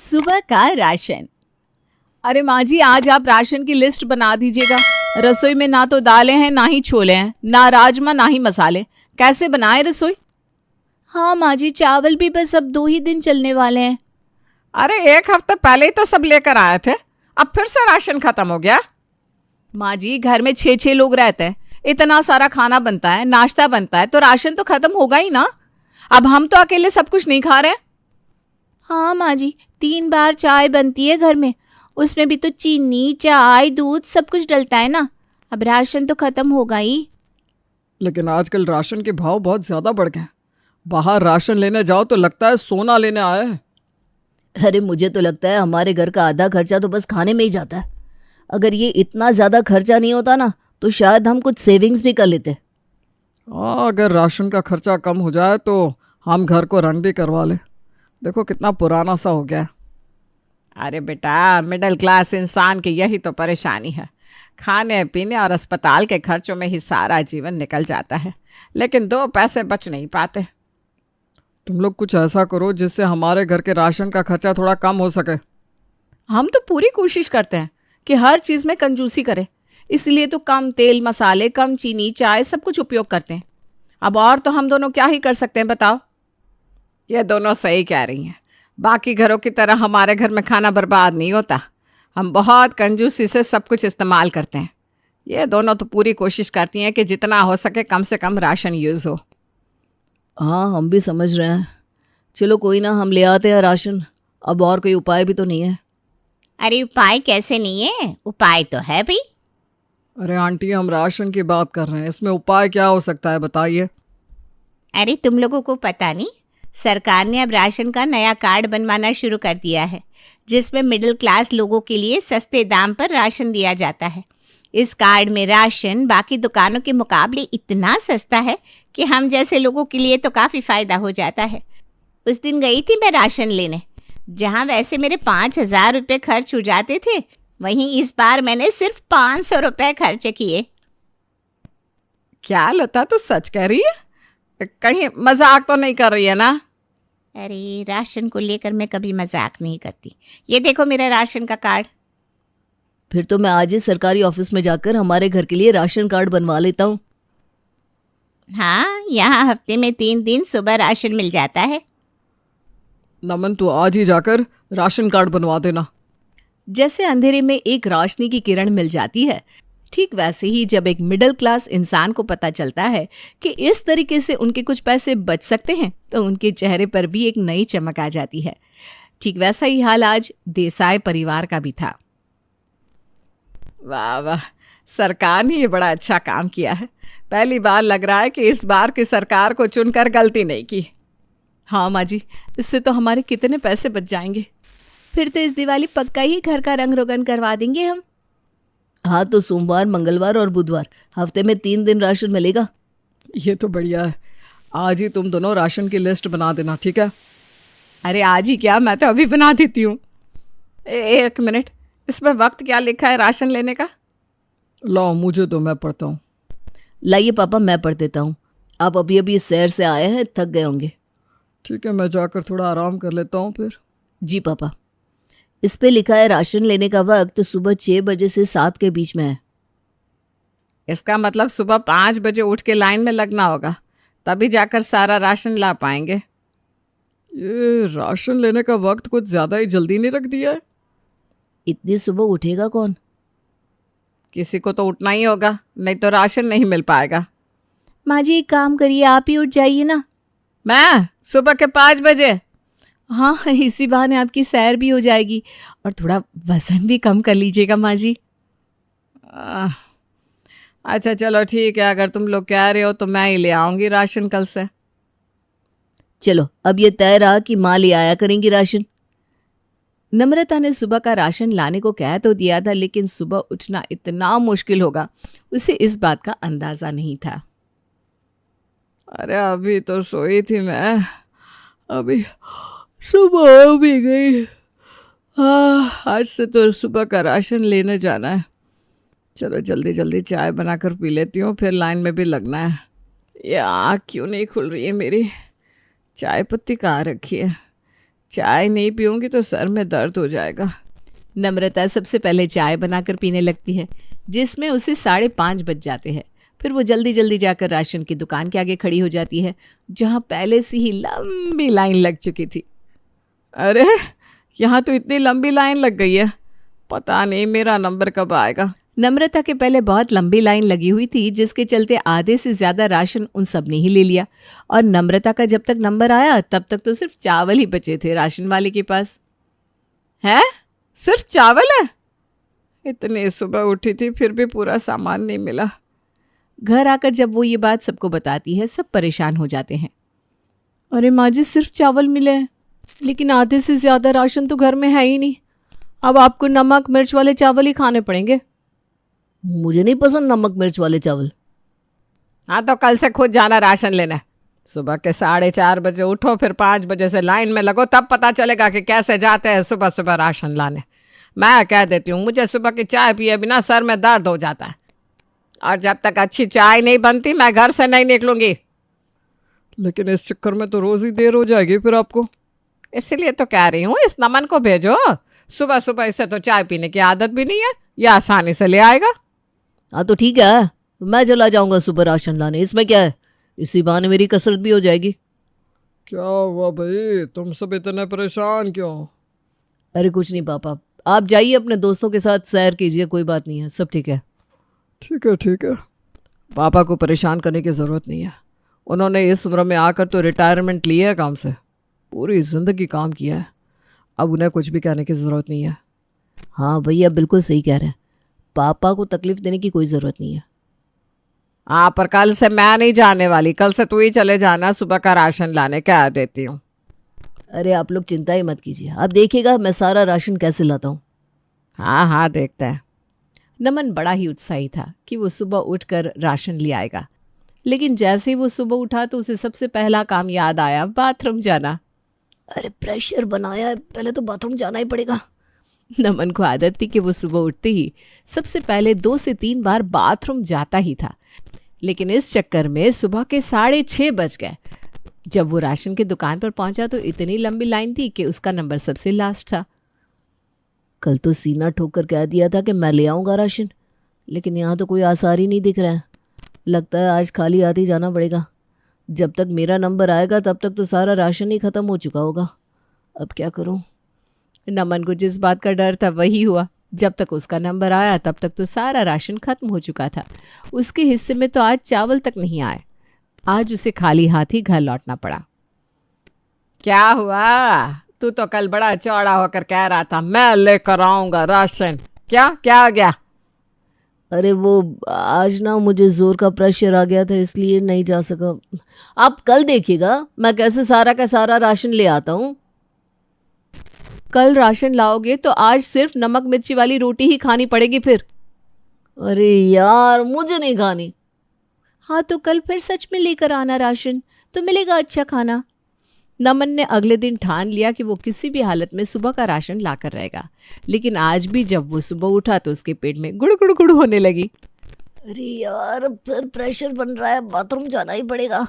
सुबह का राशन। अरे माँ जी, आज आप राशन की लिस्ट बना दीजिएगा। रसोई में ना तो दालें हैं, ना ही छोले हैं, ना राजमा, ना ही मसाले। कैसे बनाए रसोई? हाँ माँ जी, चावल भी बस अब 2 ही दिन चलने वाले हैं। अरे 1 हफ्ते पहले ही तो सब लेकर आए थे, अब फिर से राशन खत्म हो गया। माँ जी, घर में 6 लोग रहते हैं, इतना सारा खाना बनता है, नाश्ता बनता है, तो राशन तो खत्म होगा ही ना। अब हम तो अकेले सब कुछ नहीं खा रहे। हाँ माँ जी, 3 बार चाय बनती है घर में, उसमें भी तो चीनी, चाय, दूध सब कुछ डलता है ना। अब राशन तो खत्म होगा ही। लेकिन आजकल राशन के भाव बहुत ज़्यादा बढ़ गए हैं। बाहर राशन लेने जाओ तो लगता है सोना लेने आए हैं। अरे मुझे तो लगता है हमारे घर का आधा खर्चा तो बस खाने में ही जाता है। अगर ये इतना ज़्यादा खर्चा नहीं होता ना तो शायद हम कुछ सेविंग्स भी कर लेते। हाँ, अगर राशन का खर्चा कम हो जाए तो हम घर को रंग भी करवा लें। देखो कितना पुराना सा हो गया है। अरे बेटा, मिडिल क्लास इंसान की यही तो परेशानी है। खाने पीने और अस्पताल के खर्चों में ही सारा जीवन निकल जाता है, लेकिन 2 पैसे बच नहीं पाते। तुम लोग कुछ ऐसा करो जिससे हमारे घर के राशन का खर्चा थोड़ा कम हो सके। हम तो पूरी कोशिश करते हैं कि हर चीज़ में कंजूसी करें, इसलिए तो कम तेल मसाले, कम चीनी, चाय सब कुछ उपयोग करते हैं। अब और तो हम दोनों क्या ही कर सकते हैं बताओ। ये दोनों सही कह रही हैं। बाकी घरों की तरह हमारे घर में खाना बर्बाद नहीं होता। हम बहुत कंजूसी से सब कुछ इस्तेमाल करते हैं। ये दोनों तो पूरी कोशिश करती हैं कि जितना हो सके कम से कम राशन यूज़ हो। हाँ, हम भी समझ रहे हैं। चलो कोई ना, हम ले आते हैं राशन। अब और कोई उपाय भी तो नहीं है। अरे उपाय कैसे नहीं है, उपाय तो है भी। अरे आंटी, हम राशन की बात कर रहे हैं, इसमें उपाय क्या हो सकता है बताइए। अरे तुम लोगों को पता नहीं, सरकार ने अब राशन का नया कार्ड बनवाना शुरू कर दिया है, जिसमें मिडिल क्लास लोगों के लिए सस्ते दाम पर राशन दिया जाता है। इस कार्ड में राशन बाकी दुकानों के मुकाबले इतना सस्ता है कि हम जैसे लोगों के लिए तो काफ़ी फ़ायदा हो जाता है। उस दिन गई थी मैं राशन लेने, जहाँ वैसे मेरे 5,000 रुपये खर्च हो जाते थे, वहीं इस बार मैंने सिर्फ 500 रुपये खर्च किए। क्या लता, तू सच कह रही है? कहीं मजाक तो नहीं कर रही है ना? अरे राशन को लेकर मैं कभी मजाक नहीं करती। ये देखो मेरा राशन का कार्ड। फिर तो मैं आज ही सरकारी ऑफिस में जाकर हमारे घर के लिए राशन कार्ड बनवा लेता हूँ। हाँ, यहाँ हफ्ते में 3 दिन सुबह राशन मिल जाता है। नमन, तू आज ही जाकर राशन कार्ड बनवा देना। जैसे अंधेरे में एक रोशनी की किरण मिल जाती है, ठीक वैसे ही जब एक मिडिल क्लास इंसान को पता चलता है कि इस तरीके से उनके कुछ पैसे बच सकते हैं, तो उनके चेहरे पर भी एक नई चमक आ जाती है। ठीक वैसा ही हाल आज देसाई परिवार का भी था। वाह वाह, सरकार ने ये बड़ा अच्छा काम किया है। पहली बार लग रहा है कि इस बार की सरकार को चुनकर गलती नहीं की। हाँ माँ जी, इससे तो हमारे कितने पैसे बच जाएंगे। फिर तो इस दिवाली पक्का ही घर का रंग रोगन करवा देंगे हम। हाँ, तो सोमवार, मंगलवार और बुधवार हफ्ते में 3 दिन राशन मिलेगा। ये तो बढ़िया है। आज ही तुम दोनों राशन की लिस्ट बना देना, ठीक है? अरे आज ही क्या, मैं तो अभी बना देती हूँ। एक मिनट, इसमें वक्त क्या लिखा है राशन लेने का? लो मुझे तो, मैं पढ़ता हूँ। लाइए पापा, मैं पढ़ देता हूँ। आप अभी अभी सैर से आए हैं, थक गए होंगे। ठीक है, मैं जाकर थोड़ा आराम कर लेता हूँ फिर। जी पापा। इस पे लिखा है राशन लेने का वक्त सुबह 6 बजे से 7 के बीच में है। इसका मतलब सुबह 5 बजे उठ के लाइन में लगना होगा, तभी जाकर सारा राशन ला पाएंगे। ये राशन लेने का वक्त कुछ ज़्यादा ही जल्दी नहीं रख दिया है। इतनी सुबह उठेगा कौन? किसी को तो उठना ही होगा, नहीं तो राशन नहीं मिल पाएगा। माँ जी, एक काम करिए, आप ही उठ जाइए ना। मैं सुबह के 5 बजे? हाँ, इसी बहाने आपकी सैर भी हो जाएगी और थोड़ा वजन भी कम कर लीजिएगा माँ जी। अच्छा चलो ठीक है, अगर तुम लोग कह रहे हो तो मैं ही ले आऊँगी राशन कल से। चलो, अब ये तय रहा कि माँ ले आया करेंगी राशन। नम्रता ने सुबह का राशन लाने को कह तो दिया था, लेकिन सुबह उठना इतना मुश्किल होगा उसे इस बात का अंदाज़ा नहीं था। अरे अभी तो सोई थी मैं, अभी सुबह हो भी गई। आज से तो सुबह का राशन लेने जाना है। चलो जल्दी जल्दी चाय बनाकर पी लेती हूँ, फिर लाइन में भी लगना है। ये आँख क्यों नहीं खुल रही है मेरी? चाय पत्ती कहाँ रखी है? चाय नहीं पीऊंगी तो सर में दर्द हो जाएगा। नम्रता सबसे पहले चाय बनाकर पीने लगती है, जिसमें उसे 5:30 बज जाते हैं। फिर वो जल्दी जल्दी जाकर राशन की दुकान के आगे खड़ी हो जाती है, जहाँ पहले से ही लंबी लाइन लग चुकी थी। अरे यहाँ तो इतनी लंबी लाइन लग गई है, पता नहीं मेरा नंबर कब आएगा। नम्रता के पहले बहुत लंबी लाइन लगी हुई थी, जिसके चलते आधे से ज़्यादा राशन उन सब ने ही ले लिया। और नम्रता का जब तक नंबर आया तब तक तो सिर्फ चावल ही बचे थे राशन वाले के पास। है? सिर्फ चावल है? इतनी सुबह उठी थी फिर भी पूरा सामान नहीं मिला। घर आकर जब वो ये बात सबको बताती है, सब परेशान हो जाते हैं। अरे माँ जी, सिर्फ चावल मिले हैं, लेकिन आधे से ज़्यादा राशन तो घर में है ही नहीं। अब आपको नमक मिर्च वाले चावल ही खाने पड़ेंगे। मुझे नहीं पसंद नमक मिर्च वाले चावल। हाँ तो कल से खुद जाना राशन लेना। सुबह के 4:30 बजे उठो, फिर 5 बजे से लाइन में लगो, तब पता चलेगा कि कैसे जाते हैं सुबह सुबह राशन लाने। मैं कह देती हूँ, मुझे सुबह की चाय पिए बिना सर में दर्द हो जाता है, और जब तक अच्छी चाय नहीं बनती मैं घर से नहीं निकलूंगी। लेकिन इस चक्कर में तो रोज ही देर हो जाएगी फिर आपको। इसलिए तो कह रही हूँ इस नमन को भेजो, सुबह सुबह इसे तो चाय पीने की आदत भी नहीं है, यह आसानी से ले आएगा। हाँ तो ठीक है, मैं चला जाऊंगा सुबह राशन लाने, इसमें क्या है, इसी बहाने मेरी कसरत भी हो जाएगी। क्या हुआ भाई, तुम सब इतने परेशान क्यों? अरे कुछ नहीं पापा, आप जाइए अपने दोस्तों के साथ सैर कीजिए, कोई बात नहीं है, सब ठीक है। ठीक है ठीक है, पापा को परेशान करने की ज़रूरत नहीं है। उन्होंने इस उम्र में आकर तो रिटायरमेंट ली है काम से, पूरी ज़िंदगी काम किया है, अब उन्हें कुछ भी कहने की ज़रूरत नहीं है। हाँ भैया बिल्कुल सही कह रहे हैं, पापा को तकलीफ देने की कोई ज़रूरत नहीं है। हाँ पर कल से मैं नहीं जाने वाली, कल से तू ही चले जाना सुबह का राशन लाने, कह देती हूँ। अरे आप लोग चिंता ही मत कीजिए, आप देखिएगा मैं सारा राशन कैसे लाता हूँ। हाँ हाँ देखते हैं। नमन बड़ा ही उत्साही था कि वो सुबह उठकर राशन ले आएगा, लेकिन जैसे ही वो सुबह उठा तो उसे सबसे पहला काम याद आया, बाथरूम जाना। अरे प्रेशर बनाया है, पहले तो बाथरूम जाना ही पड़ेगा। नमन को आदत थी कि वो सुबह उठते ही सबसे पहले 2 से 3 बार बाथरूम जाता ही था, लेकिन इस चक्कर में सुबह के 6:30 बज गए। जब वो राशन की दुकान पर पहुंचा तो इतनी लंबी लाइन थी कि उसका नंबर सबसे लास्ट था। कल तो सीना ठोक कर कह दिया था कि मैं ले आऊँगा राशन, लेकिन यहाँ तो कोई आसार ही नहीं दिख रहा है। लगता है आज खाली हाथ ही जाना पड़ेगा। जब तक मेरा नंबर आएगा तब तक तो सारा राशन ही ख़त्म हो चुका होगा। अब क्या करूँ? नमन को जिस बात का डर था वही हुआ। जब तक उसका नंबर आया तब तक तो सारा राशन खत्म हो चुका था। उसके हिस्से में तो आज चावल तक नहीं आए। आज उसे खाली हाथ ही घर लौटना पड़ा। क्या हुआ? तू तो कल बड़ा चौड़ा होकर कह रहा था मैं लेकर आऊंगा राशन, क्या आ गया? अरे वो आज ना मुझे ज़ोर का प्रेशर आ गया था, इसलिए नहीं जा सका। आप कल देखिएगा मैं कैसे सारा का सारा राशन ले आता हूँ। कल राशन लाओगे तो आज सिर्फ नमक मिर्ची वाली रोटी ही खानी पड़ेगी फिर। अरे यार मुझे नहीं खानी। हाँ तो कल फिर सच में लेकर आना राशन, तो मिलेगा अच्छा खाना। नमन ने अगले दिन ठान लिया कि वो किसी भी हालत में सुबह का राशन लाकर रहेगा, लेकिन आज भी जब वो सुबह उठा तो उसके पेट में गुड़ गुड़ गुड़ होने लगी। अरे यार फिर प्रेशर बन रहा है, बाथरूम जाना ही पड़ेगा।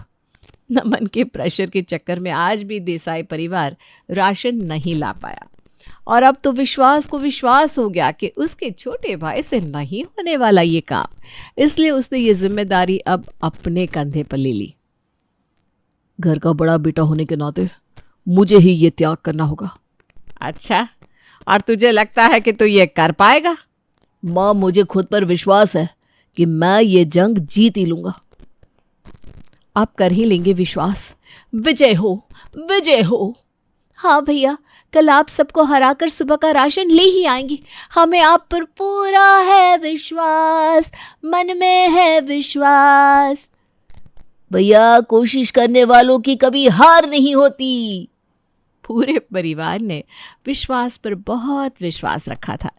नमन के प्रेशर के चक्कर में आज भी देसाई परिवार राशन नहीं ला पाया, और अब तो विश्वास को विश्वास हो गया कि उसके छोटे भाई से नहीं होने वाला ये काम। इसलिए उसने ये जिम्मेदारी अब अपने कंधे पर ले ली। घर का बड़ा बेटा होने के नाते मुझे ही ये त्याग करना होगा। अच्छा, और तुझे लगता है कि तू ये कर पाएगा? माँ मुझे खुद पर विश्वास है कि मैं ये जंग जीत ही लूंगा। आप कर ही लेंगे विश्वास। विजय हो, विजय हो। हाँ भैया, कल आप सबको हराकर सुबह का राशन ले ही आएंगी। हमें आप पर पूरा है विश्वास, मन में है विश्वास। भैया कोशिश करने वालों की कभी हार नहीं होती। पूरे परिवार ने विश्वास पर बहुत विश्वास रखा था,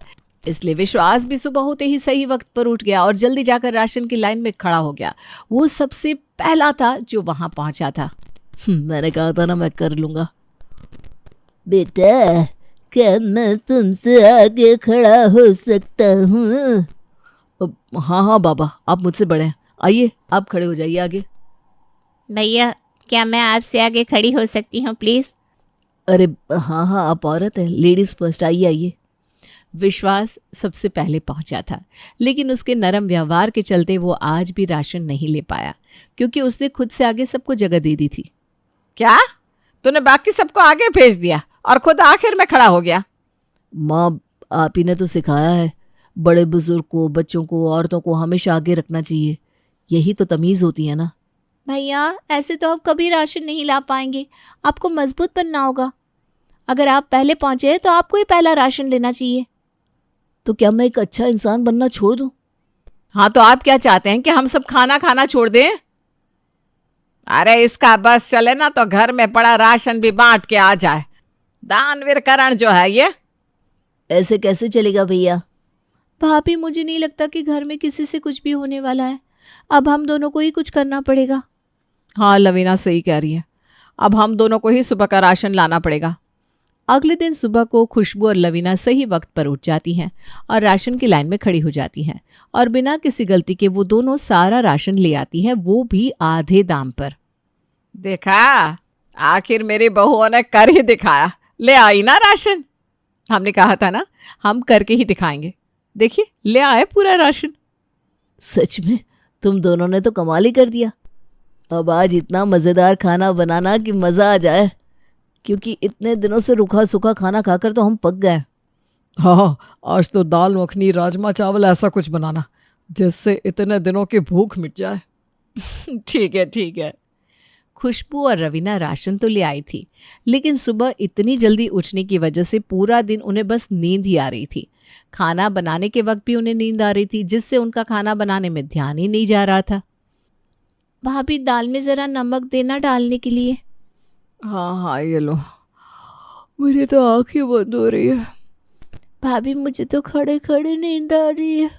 इसलिए विश्वास भी सुबह होते ही सही वक्त पर उठ गया और जल्दी जाकर राशन की लाइन में खड़ा हो गया। वो सबसे पहला था जो वहां पहुंचा था। मैंने कहा था ना मैं कर लूंगा। बेटा क्या मैं तुमसे आगे खड़ा हो सकता हूँ? हाँ बाबा, आप मुझसे बड़े हैं, आइए आप खड़े हो जाइए आगे। भैया क्या मैं आपसे आगे खड़ी हो सकती हूँ प्लीज़? अरे हाँ हाँ, आप औरत है, लेडीज फर्स्ट, आइए आइए। विश्वास सबसे पहले पहुंचा था, लेकिन उसके नरम व्यवहार के चलते वो आज भी राशन नहीं ले पाया, क्योंकि उसने खुद से आगे सबको जगह दे दी थी। क्या? तूने बाकी सबको आगे भेज दिया और खुद आखिर में खड़ा हो गया? माँ, आप ही ने तो सिखाया है, बड़े बुजुर्ग को, बच्चों को, औरतों को हमेशा आगे रखना चाहिए। यही तो तमीज़ होती है ना। भैया, ऐसे तो आप कभी राशन नहीं ला पाएंगे, आपको मजबूत बनना होगा। अगर आप पहले पहुंचे तो आपको ही पहला राशन लेना चाहिए। तो क्या मैं एक अच्छा इंसान बनना छोड़ दूँ? हाँ, तो आप क्या चाहते हैं कि हम सब खाना खाना छोड़ दें? अरे इसका बस चले ना तो घर में पड़ा राशन भी बांट के आ जाए। दानवीर करण जो है ये। ऐसे कैसे चलेगा भैया? भाभी, मुझे नहीं लगता कि घर में किसी से कुछ भी होने वाला है। अब हम दोनों को ही कुछ करना पड़ेगा। हाँ, लवीना सही कह रही है। अब हम दोनों को ही सुबह का राशन लाना पड़ेगा। अगले दिन सुबह को खुशबू और लवीना सही वक्त पर उठ जाती हैं और राशन की लाइन में खड़ी हो जाती हैं, और बिना किसी गलती के वो दोनों सारा राशन ले आती हैं, वो भी आधे दाम पर। देखा, आखिर मेरी बहुओं ने कर ही दिखाया। ले आई ना राशन। हमने कहा था ना, हम करके ही दिखाएंगे। देखिए, ले आए पूरा राशन। सच में तुम दोनों ने तो कमाल ही कर दिया। अब आज इतना मज़ेदार खाना बनाना कि मज़ा आ जाए, क्योंकि इतने दिनों से रूखा सूखा खाना खाकर तो हम पक गए। हाँ, आज तो दाल मखनी, राजमा चावल, ऐसा कुछ बनाना जिससे इतने दिनों की भूख मिट जाए। ठीक है, ठीक है। खुशबू और रवीना राशन तो ले आई थी, लेकिन सुबह इतनी जल्दी उठने की वजह से पूरा दिन उन्हें बस नींद ही आ रही थी। खाना बनाने के वक्त भी उन्हें नींद आ रही थी, जिससे उनका खाना बनाने में ध्यान ही नहीं जा रहा था। भाभी, दाल में ज़रा नमक देना डालने के लिए। हाँ हाँ, ये लो। मेरी तो आंखें बंद हो रही है। भाभी, मुझे तो खड़े खड़े नींद आ रही है।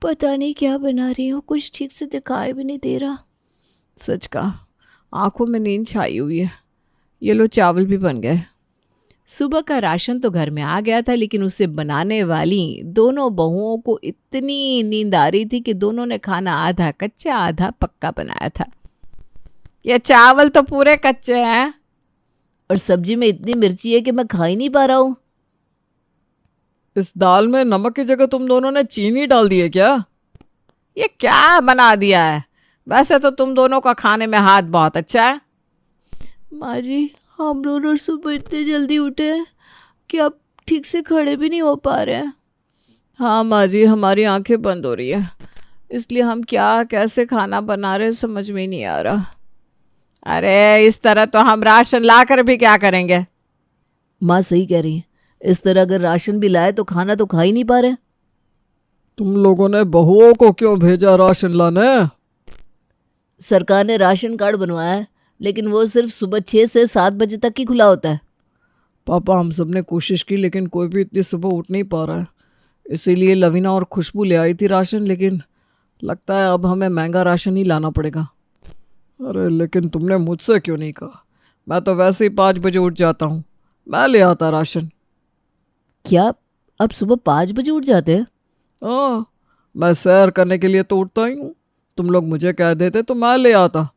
पता नहीं क्या बना रही हूँ, कुछ ठीक से दिखाई भी नहीं दे रहा। सच का, आंखों में नींद छाई हुई है। ये लो, चावल भी बन गए। सुबह का राशन तो घर में आ गया था, लेकिन उसे बनाने वाली दोनों बहुओं को इतनी नींद आ रही थी कि दोनों ने खाना आधा कच्चा आधा पक्का बनाया था। ये चावल तो पूरे कच्चे हैं। और सब्जी में इतनी मिर्ची है कि मैं खा ही नहीं पा रहा हूँ। इस दाल में नमक की जगह तुम दोनों ने चीनी डाल दी है क्या? ये क्या बना दिया है? वैसे तो तुम दोनों का खाने में हाथ बहुत अच्छा है। माँ जी, हम दोनों सुबह इतने जल्दी उठे हैं कि अब ठीक से खड़े भी नहीं हो पा रहे हैं। हाँ माँ जी, हमारी आंखें बंद हो रही है, इसलिए हम क्या कैसे खाना बना रहे समझ में ही नहीं आ रहा। अरे इस तरह तो हम राशन लाकर भी क्या करेंगे? माँ सही कह रही है, इस तरह अगर राशन भी लाए तो खाना तो खा ही नहीं पा रहे। तुम लोगों ने बहुओं को क्यों भेजा राशन लाने? सरकार ने राशन कार्ड बनवाया है, लेकिन वो सिर्फ सुबह 6 से 7 बजे तक ही खुला होता है। पापा, हम सब ने कोशिश की, लेकिन कोई भी इतनी सुबह उठ नहीं पा रहा है। इसीलिए लवीना और खुशबू ले आई थी राशन, लेकिन लगता है अब हमें महंगा राशन ही लाना पड़ेगा। अरे लेकिन तुमने मुझसे क्यों नहीं कहा? मैं तो वैसे ही 5 बजे उठ जाता हूँ, मैं ले आता राशन। क्या अब सुबह 5 बजे उठ जाते हैं? हाँ, मैं सैर करने के लिए तो उठता ही हूँ। तुम लोग मुझे कह देते तो मैं ले आता।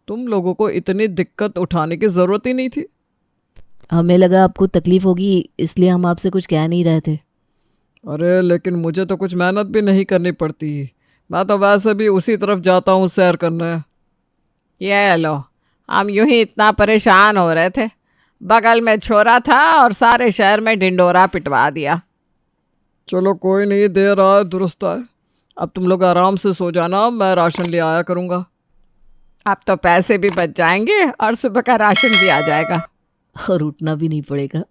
तुम लोगों को इतनी दिक्कत उठाने की ज़रूरत ही नहीं थी। हमें लगा आपको तकलीफ होगी, इसलिए हम आपसे कुछ कह नहीं रहे थे। अरे लेकिन मुझे तो कुछ मेहनत भी नहीं करनी पड़ती, मैं तो वैसे भी उसी तरफ जाता हूँ सैर करने। ये लो, हम यूं ही इतना परेशान हो रहे थे, बगल में छोरा था और सारे शहर में ढिंडोरा पिटवा दिया। चलो कोई नहीं, देर आए दुरुस्त आए। अब तुम लोग आराम से सो जाना, मैं राशन ले आया करूँगा। अब तो पैसे भी बच जाएंगे और सुबह का राशन भी आ जाएगा। और उठना भी नहीं पड़ेगा।